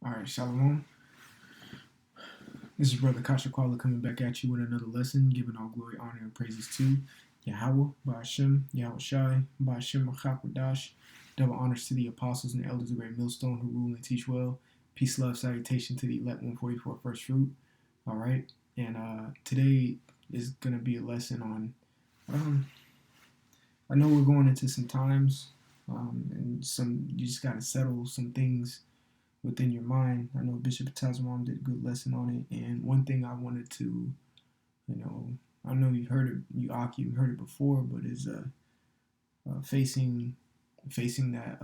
All right, Shalom. This is Brother Kasha Kwala coming back at you with another lesson, giving all glory, honor, and praises to Yahweh, Ba'ashem, Yahweh Shai, Ba'ashem, Machakwadash. Double honors to the apostles and the elders of Great Millstone who rule and teach well. Peace, love, salutation to the elect 144 first fruit. All right, and today is going to be a lesson on. I know we're going into some times, and you just got to settle some things within your mind. I know Bishop Tazwan did a good lesson on it, and one thing I wanted to, I know you've heard it, you've heard it before, but is facing that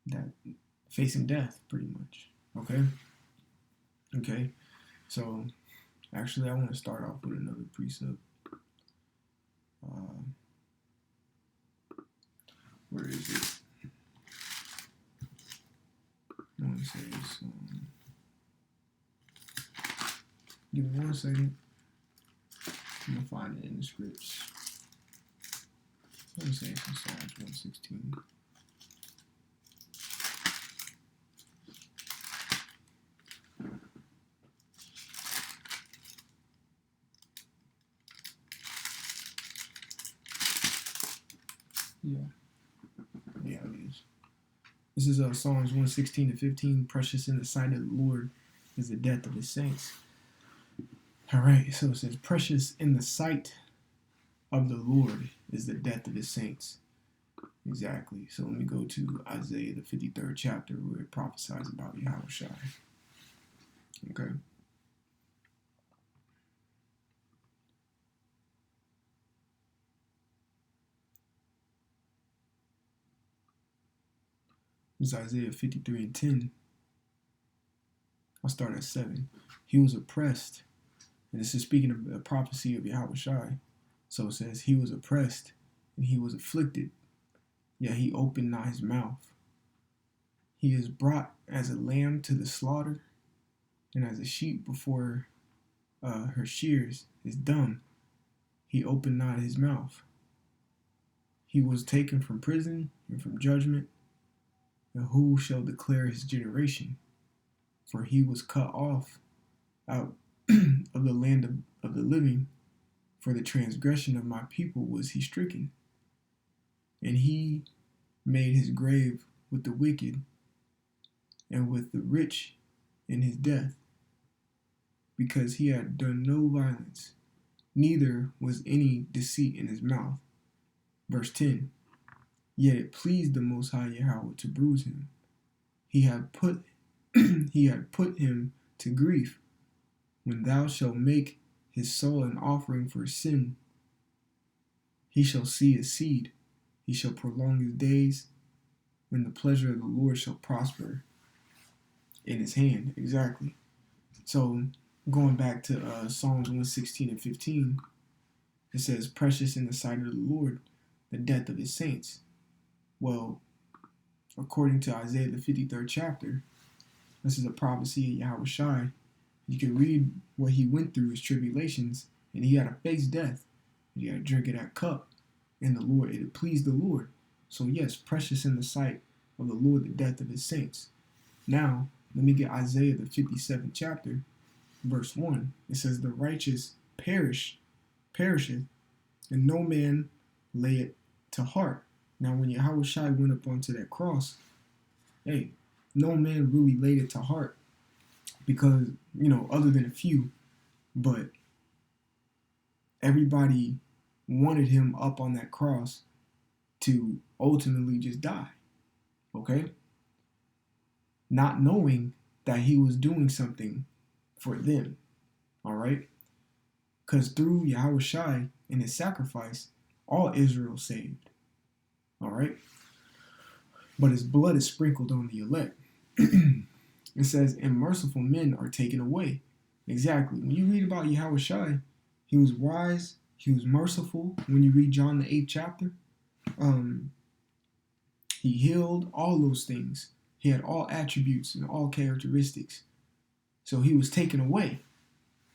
that facing death, pretty much. Okay. So actually, I want to start off with another precept. Where is it? I want to say this. Give me 1 second. I'm gonna find it in the scripts. Let me say it's in Psalms 116. Yeah, it is. This is Psalms 116 to 15. Precious in the sight of the Lord is the death of his saints. All right, so it says, precious in the sight of the Lord is the death of his saints. Exactly. So let me go to Isaiah, the 53rd chapter, where it prophesies about Yahweh Shai. Okay. This is Isaiah 53 and 10. I'll start at 7. He was oppressed. And this is speaking of the prophecy of Yahweh Shai. So it says, he was oppressed and he was afflicted, yet he opened not his mouth. He is brought as a lamb to the slaughter, and as a sheep before her shears is dumb, he opened not his mouth. He was taken from prison and from judgment, and who shall declare his generation? For he was cut off out of the land of the living. For the transgression of my people was he stricken. And he made his grave with the wicked and with the rich in his death, because he had done no violence, neither was any deceit in his mouth. Verse 10. Yet it pleased the Most High Yahweh to bruise him. He had put him to grief. When thou shalt make his soul an offering for sin, he shall see his seed. He shall prolong his days, and the pleasure of the Lord shall prosper in his hand. Exactly. So going back to Psalms 116 and 15, it says, precious in the sight of the Lord, the death of his saints. Well, according to Isaiah the 53rd chapter, this is a prophecy of Yahweh Shai. You can read what he went through, his tribulations, and he had to face death. He had to drink of that cup, and the Lord, it pleased the Lord. So yes, precious in the sight of the Lord, the death of his saints. Now, let me get Isaiah the 57th chapter, verse 1. It says, the righteous perisheth, and no man lay it to heart. Now, when Yahweh Shai went up onto that cross, hey, no man really laid it to heart, because, other than a few, but everybody wanted him up on that cross to ultimately just die, okay? Not knowing that he was doing something for them, all right? Because through Yahweh Shai and his sacrifice, all Israel saved, all right? But his blood is sprinkled on the elect. It says, and merciful men are taken away. Exactly. When you read about Yahweh Shai, he was wise, he was merciful. When you read John the 8th chapter, he healed, all those things. He had all attributes and all characteristics. So he was taken away.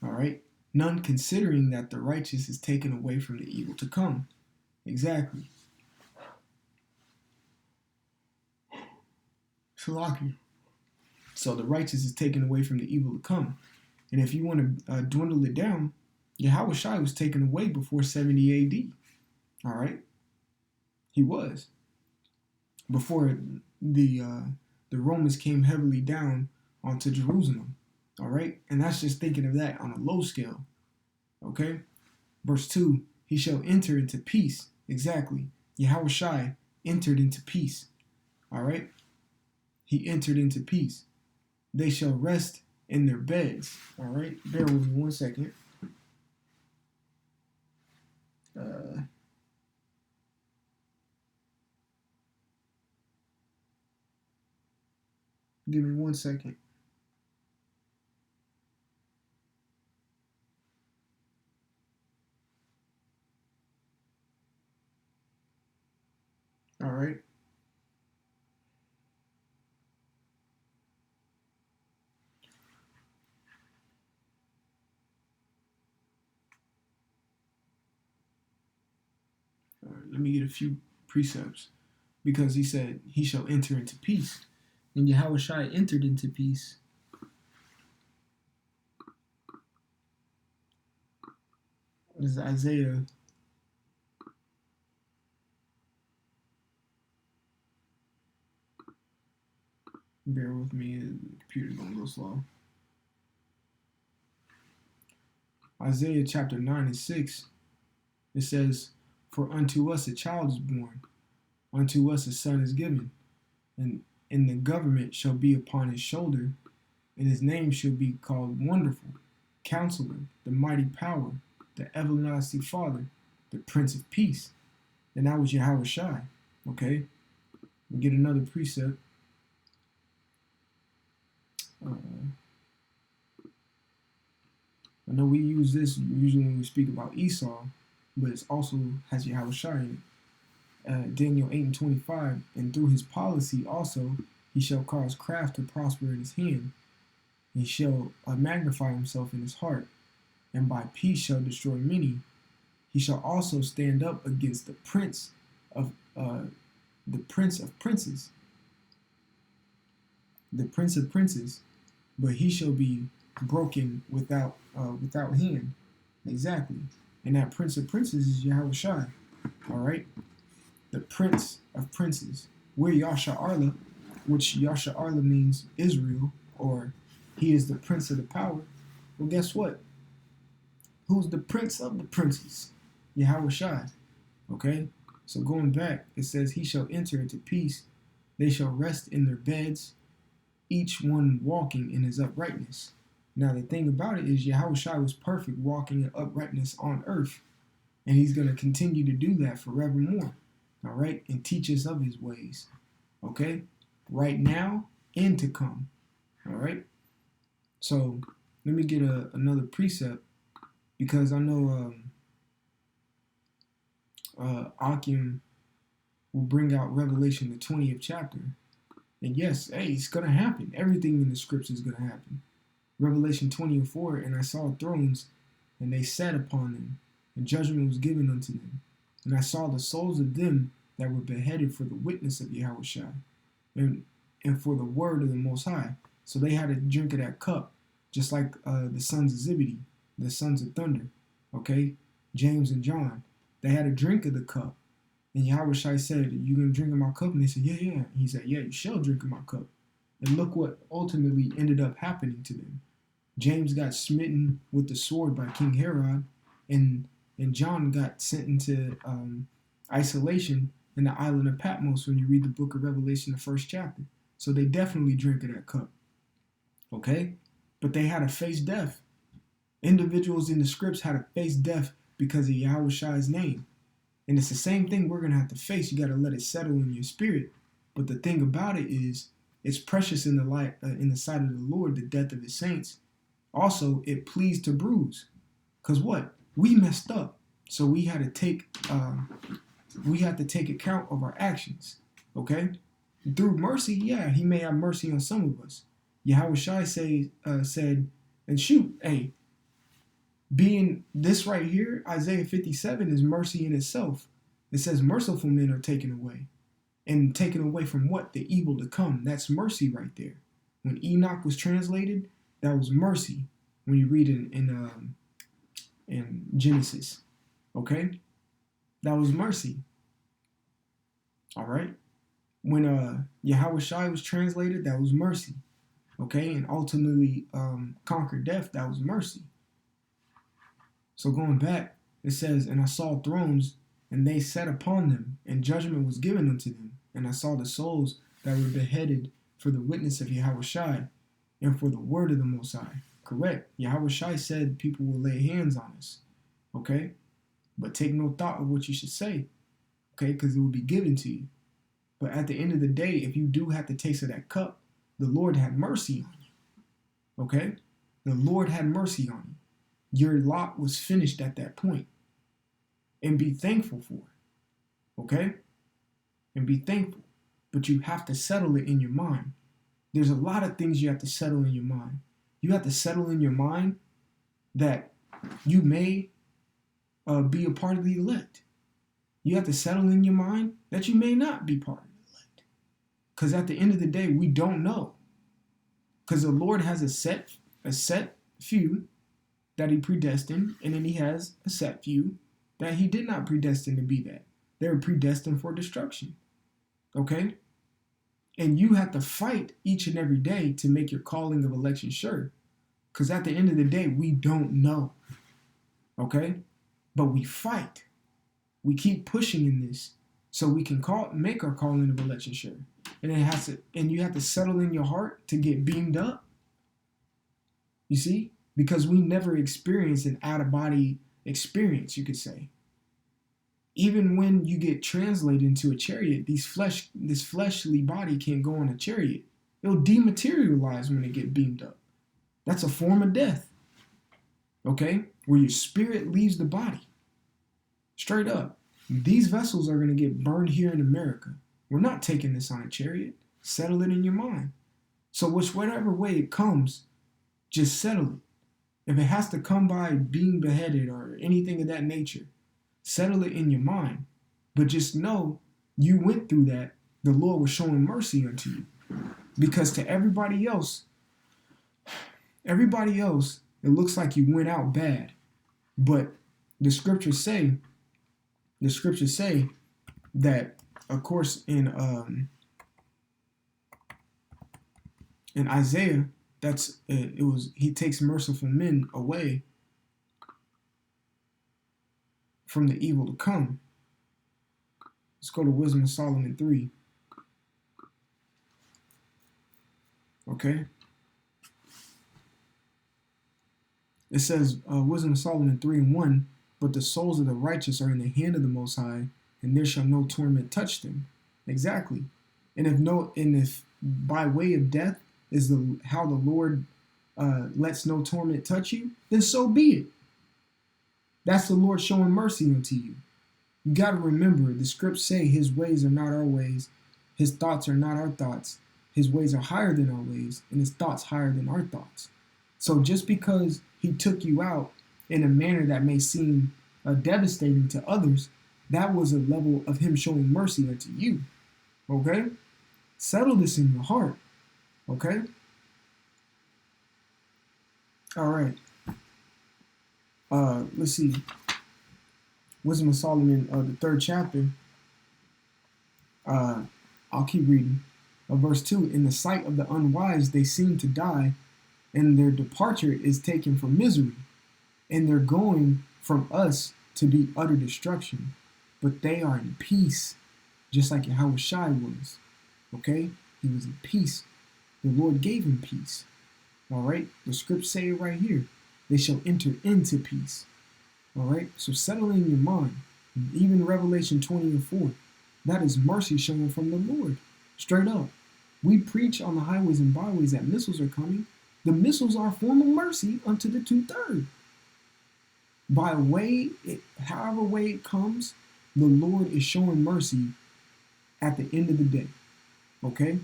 All right? None considering that the righteous is taken away from the evil to come. Exactly. Salaki. So the righteous is taken away from the evil to come. And if you want to dwindle it down, Yahweh Shai was taken away before 70 AD. All right? He was. Before the Romans came heavily down onto Jerusalem. All right? And that's just thinking of that on a low scale. Okay? Verse 2, he shall enter into peace. Exactly. Yahweh Shai entered into peace. All right? He entered into peace. They shall rest in their beds. All right? Bear with me 1 second. Give me 1 second. All right. All right. Let me get a few precepts. Because he said, he shall enter into peace. And Yahweh Shai entered into peace. This is Isaiah. Bear with me, the computer's going to go slow. Isaiah chapter 9 and 6. It says, for unto us a child is born, unto us a son is given, and the government shall be upon his shoulder, and his name shall be called Wonderful, Counselor, the Mighty Power, the Everlasting Father, the Prince of Peace. And that was Yahweh Shai. Okay? We get another precept. I know we use this usually when we speak about Esau, but it also has Yahweh Shai in it. Daniel 8 and 25, and through his policy also he shall cause craft to prosper in his hand. He shall magnify himself in his heart, and by peace shall destroy many. He shall also stand up against the prince of princes, the prince of princes, but he shall be broken without hand. Exactly. And that prince of princes is Yahweh Shai. All right. The prince of princes. We're Yasha'arla, which Yasha'arla means Israel, or he is the prince of the power. Well, guess what? Who's the prince of the princes? Yahweh Shai. Okay? So going back, it says, he shall enter into peace. They shall rest in their beds, each one walking in his uprightness. Now, the thing about it is Yahweh Shai was perfect walking in uprightness on earth. And he's going to continue to do that forevermore. All right? And teach us of his ways. Okay? Right now and to come. All right? So, let me get another precept. Because I know Akim will bring out Revelation, the 20th chapter. And yes, hey, it's going to happen. Everything in the scripture is going to happen. Revelation 20:4, and I saw thrones, and they sat upon them, and judgment was given unto them. And I saw the souls of them that were beheaded for the witness of Yahweh Shai, and for the word of the Most High. So they had to drink of that cup, just like the sons of Zebedee, the sons of thunder, okay? James and John. They had to drink of the cup. And Yahweh Shai said, you going to drink of my cup? And they said, yeah. And he said, yeah, you shall drink of my cup. And look what ultimately ended up happening to them. James got smitten with the sword by King Herod, and John got sent into isolation in the island of Patmos when you read the book of Revelation, the first chapter. So they definitely drank of that cup. Okay? But they had to face death. Individuals in the scripts had to face death because of Yahweh Shai's name. And it's the same thing we're going to have to face. You got to let it settle in your spirit. But the thing about it is, it's precious in the sight of the Lord, the death of his saints. Also, it pleased to bruise. Because what? We messed up. So we had to take account of our actions. Okay? Through mercy, yeah, he may have mercy on some of us. Yahweh Shai said, and shoot, hey, being this right here, Isaiah 57 is mercy in itself. It says merciful men are taken away. and taken away from what? The evil to come. That's mercy right there. When Enoch was translated, that was mercy. When you read it in Genesis, okay, that was mercy. All right. When Yahweh Shai was translated, that was mercy. Okay, and ultimately conquered death, that was mercy. So going back, it says, and I saw thrones, and they sat upon them, and judgment was given unto them. And I saw the souls that were beheaded for the witness of Yahweh Shai, and for the word of the Most High. Correct. Yahweh Shai said people will lay hands on us. Okay? But take no thought of what you should say. Okay? Because it will be given to you. But at the end of the day, if you do have to taste of that cup, the Lord had mercy on you. Okay? The Lord had mercy on you. Your lot was finished at that point. And be thankful for it. Okay? And be thankful. But you have to settle it in your mind. There's a lot of things you have to settle in your mind. You have to settle in your mind that you may be a part of the elect. You have to settle in your mind that you may not be part of the elect. Because at the end of the day, we don't know. Because the Lord has a set few that he predestined, and then he has a set few that he did not predestine to be that. They were predestined for destruction. Okay? And you have to fight each and every day to make your calling of election sure. Because at the end of the day, we don't know. Okay? But we fight. We keep pushing in this so we can make our calling of election sure. And you have to settle in your heart to get beamed up. You see? Because we never experienced an out-of-body experience, you could say. Even when you get translated into a chariot, this fleshly body can't go on a chariot. It'll dematerialize when it get beamed up. That's a form of death. Okay? Where your spirit leaves the body. Straight up. These vessels are going to get burned here in America. We're not taking this on a chariot. Settle it in your mind. So whatever way it comes, just settle it. If it has to come by being beheaded or anything of that nature, settle it in your mind. But just know you went through that. The Lord was showing mercy unto you. Because to everybody else, it looks like you went out bad. But the scriptures say that, of course, in Isaiah, he takes merciful men away from the evil to come. Let's go to Wisdom of Solomon 3. Okay. It says, Wisdom of Solomon 3:1, but the souls of the righteous are in the hand of the Most High, and there shall no torment touch them. Exactly. And if by way of death is how the Lord lets no torment touch you, then so be it. That's the Lord showing mercy unto you. You got to remember, the scripts say his ways are not our ways, his thoughts are not our thoughts, his ways are higher than our ways, and his thoughts higher than our thoughts. So just because he took you out in a manner that may seem devastating to others, that was a level of him showing mercy unto you. Okay? Settle this in your heart. Okay? All right. Let's see. Wisdom of Solomon, the 3rd chapter. I'll keep reading. Verse 2, in the sight of the unwise they seem to die, and their departure is taken from misery, and their going from us to be utter destruction. But they are in peace, just like Yahweh Shai was. Okay? He was in peace. The Lord gave him peace. All right? The scripts say it right here. They shall enter into peace. All right? So settle in your mind. Even Revelation 20:4. That is mercy showing from the Lord. Straight up. We preach on the highways and byways that missiles are coming. The missiles are a form of mercy unto the 2/3. By however way it comes, the Lord is showing mercy at the end of the day. Okay?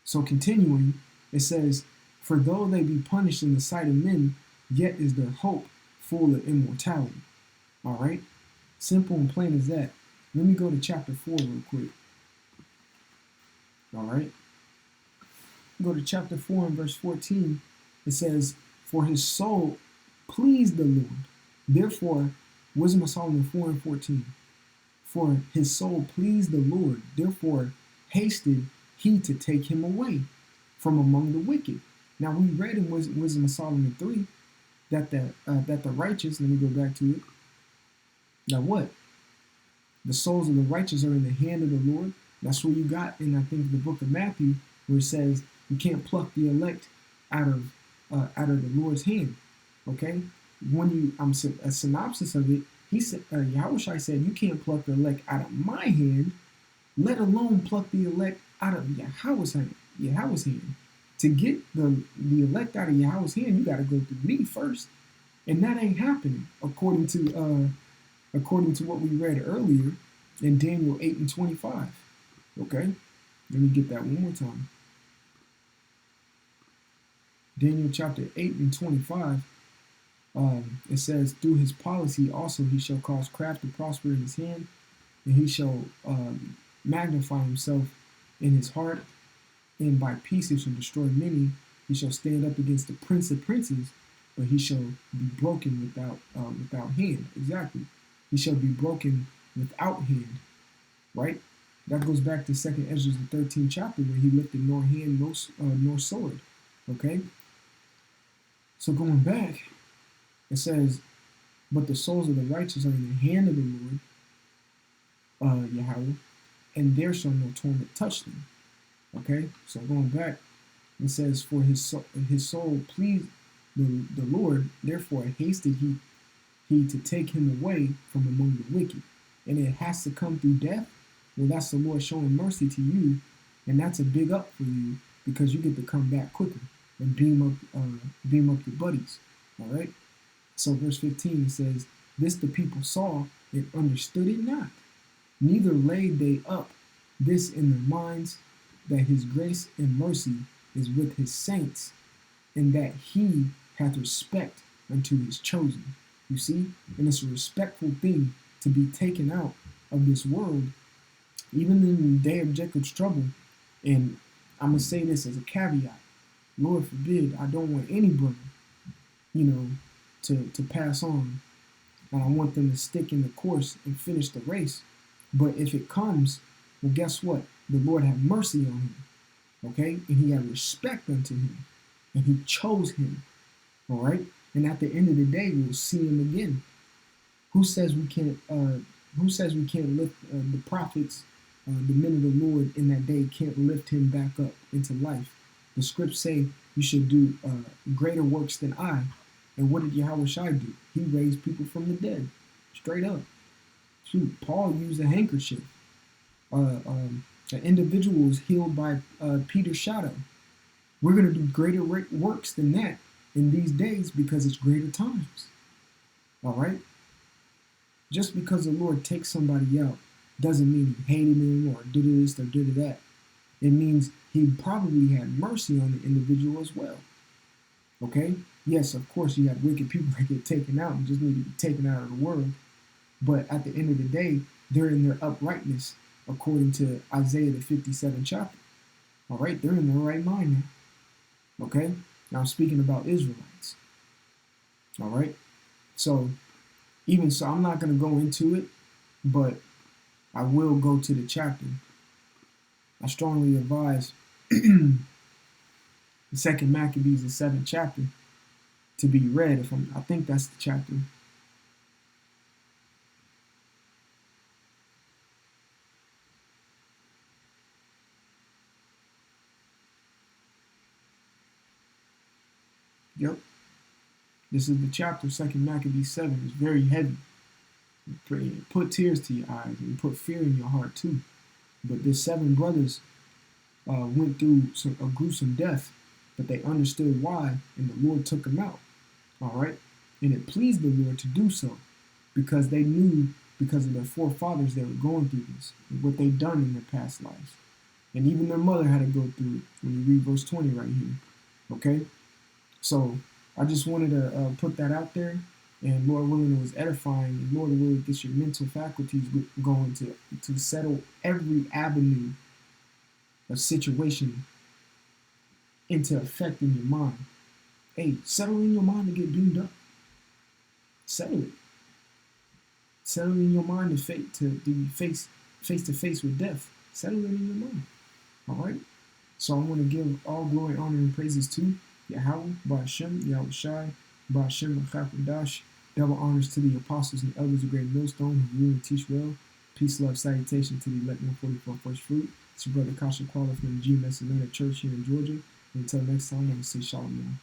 So continuing, it says, for though they be punished in the sight of men, yet is their hope full of immortality. All right? Simple and plain as that. Let me go to chapter 4 real quick. All right. Go to chapter 4 and verse 14. It says, "For his soul pleased the Lord. Therefore," Wisdom of Solomon 4 and 14. "For his soul pleased the Lord. Therefore hasted he to take him away from among the wicked." Now we read in Wisdom of Solomon 3 that the righteous, let me go back to it. Now what? The souls of the righteous are in the hand of the Lord. That's what you got in, I think, the book of Matthew, where it says you can't pluck the elect out of the Lord's hand. Okay, when you a synopsis of it, he said, Yahushua said, you can't pluck the elect out of my hand, let alone pluck the elect out of Yahweh's hand. Yahweh's hand. To get the elect out of Yahweh's hand, you got to go through me first, and that ain't happening according to what we read earlier in Daniel 8 and 25. Okay, let me get that one more time. Daniel chapter 8 and 25. It says, "Through his policy also he shall cause craft to prosper in his hand, and he shall magnify himself in his heart, and by peace he shall destroy many. He shall stand up against the prince of princes, but he shall be broken without hand." Exactly. He shall be broken without hand. Right? That goes back to 2nd Ezra, the 13th chapter, where he lifted nor hand nor sword. Okay? So going back, it says, "But the souls of the righteous are in the hand of the Lord, Yahweh, and there shall no torment touch them." Okay? So going back, it says, "For his soul pleased the Lord, therefore hasted he to take him away from among the wicked." And it has to come through death. Well, that's the Lord showing mercy to you, and that's a big up for you, because you get to come back quicker and beam up your buddies. All right. So verse 15 says, "This the people saw and understood it not, neither laid they up this in their minds, that his grace and mercy is with his saints, and that he hath respect unto his chosen." You see, and it's a respectful thing to be taken out of this world, even in the day of Jacob's trouble. And I'm gonna say this as a caveat: Lord forbid, I don't want any brother, to pass on, and I want them to stick in the course and finish the race. But if it comes, well, guess what? The Lord had mercy on him, okay, and he had respect unto him, and he chose him. All right, and at the end of the day, we'll see him again. Who says we can't? Who says we can't lift the prophets, the men of the Lord in that day can't lift him back up into life? The scripts say you should do greater works than I. And what did Yahushua do? He raised people from the dead, straight up. Shoot, Paul used a handkerchief. An individual was healed by Peter's shadow. We're going to do greater works than that in these days, because it's greater times. All right? Just because the Lord takes somebody out doesn't mean he hated him or did this or did that. It means he probably had mercy on the individual as well. Okay? Yes, of course, you got wicked people that get taken out and just need to be taken out of the world. But at the end of the day, they're in their uprightness, according to Isaiah the 57th chapter. All right? They're in their right mind now. Okay? Now I'm speaking about Israelites. All right? So, even so, I'm not going to go into it, but I will go to the chapter. I strongly advise the 2nd Maccabees, the 7th chapter, to be read. I think that's the chapter. Yep. This is the chapter, 2nd Maccabees 7. It's very heavy. It put tears to your eyes and put fear in your heart too. But the 7 brothers went through a gruesome death, but they understood why, and the Lord took them out. All right? And it pleased the Lord to do so, because they knew, because of their forefathers, they were going through this, and what they'd done in their past lives. And even their mother had to go through it, when you read verse 20 right here. Okay? So I just wanted to put that out there, and Lord willing, it was edifying, and Lord willing, get your mental faculties going to settle every avenue a situation into effect in your mind. Hey, settle in your mind to get beamed up. Settle it. Settle in your mind to be face to face with death. Settle it in your mind. All right. So I want to give all glory, honor, and praises to Yahweh, Ba'ashem, Yahweh Shai, Ba'ashem, Chakadash. Double honors to the apostles and elders of Great Millstone who rule and teach well. Peace, love, salutation to the elect 144 First Fruit. It's your brother Kasha Qualif from the GMS Atlanta Church here in Georgia. And until next time, I'm going to say shalom.